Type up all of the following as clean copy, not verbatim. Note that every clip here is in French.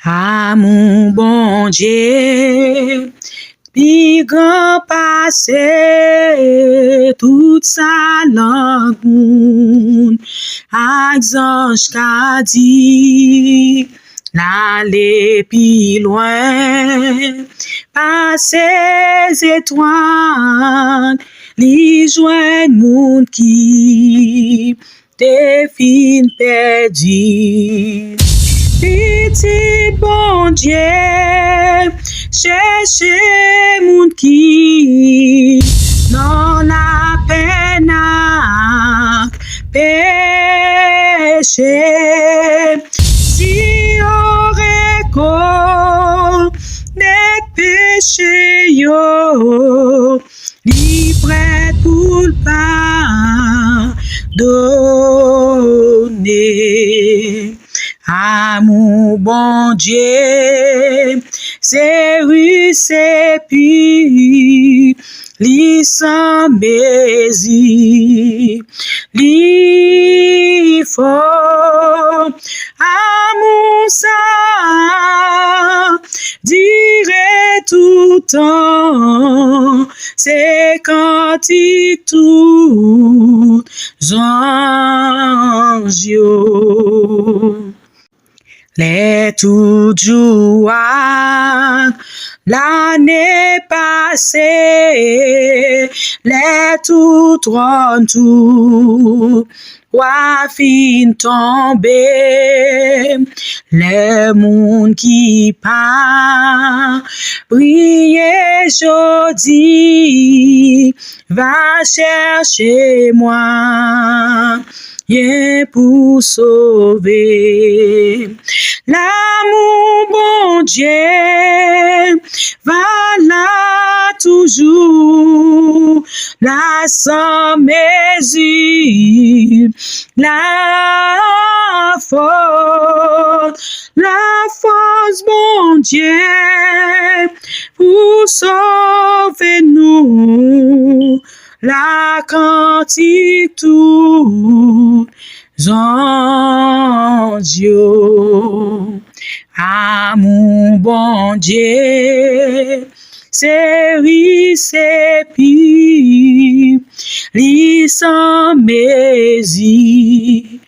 Ah, mon bon Dieu, pi grand passé, toute sa langue moun, ak zanj ka di, l'aller pi loin, passe étoiles, li joine moun ki te fin perdu. Petit bon Dieu, cherchez moun ki non la peine ak péché. Si aurait des péchés yo, li prêt pour le pardonner. Ah, mon bon Dieu, c'est rue, c'est puis, li sans bézi, li fort, ah, mon sang, dirait tout temps, c'est cantique tout, anges yo. Les tout joie, l'année passée, les tout trône tout, wa fin tomber, les monde qui pas, prier jodi, va chercher moi. Rien pour sauver. L'amour, bon Dieu, va là toujours, là sans mesure, la force, bon Dieu, pour sauver nous. La cantique tout anges yo. Ah, mon bon Dieu, c'est oui, c'est pire, li sans mési,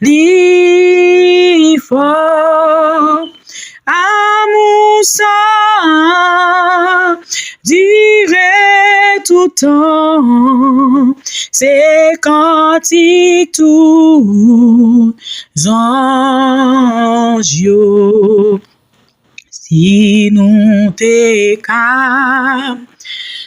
li fort, ah, mon sang, dirait tout temps, c'est cantique tout anges yo. Si nous te cap,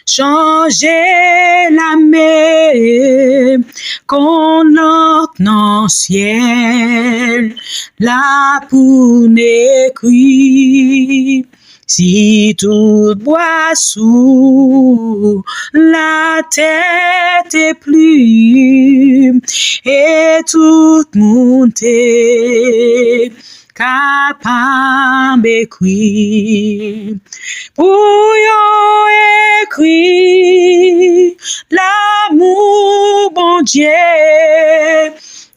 changer la mer, qu'on entre dans ciel, là pour n'écrire. Si tout bois sous la tête est plume et tout monter capable d'écrire. Pour yo écrit l'amour bon Dieu,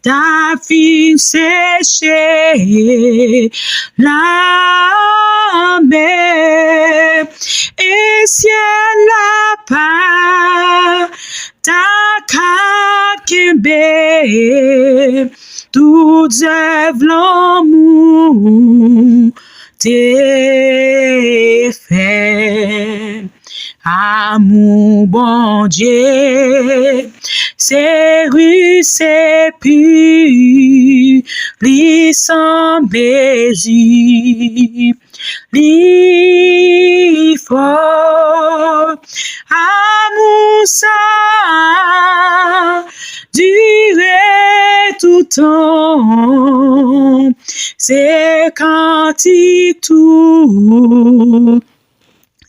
ta fin séché la mer et ciel la part ta kakembe toutes œuvres l'amour t'es fait. Amour bon Dieu, c'est rue, c'est pur, li sans bézi, li fort, amour ça, durer tout temps, c'est cantique tout.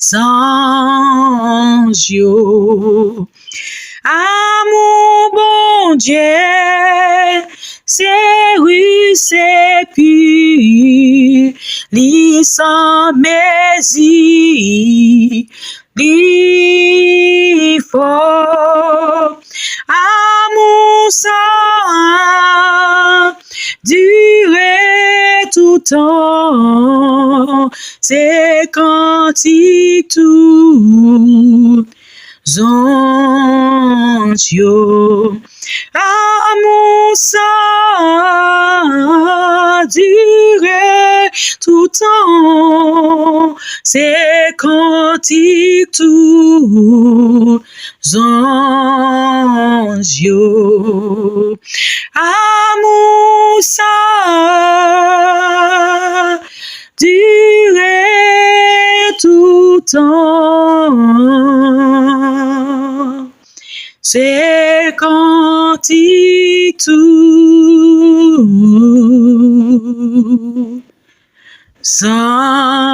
Sans yo. Amour bon Dieu, c'est rue, c'est pur, li sans mési, li fort, amour ça, durer tout temps. c'est cantique tout anges. Amour ça dirait tout temps, c'est cantique tout anges. Amour ça dirait tout temps, c'est cantique tout anges.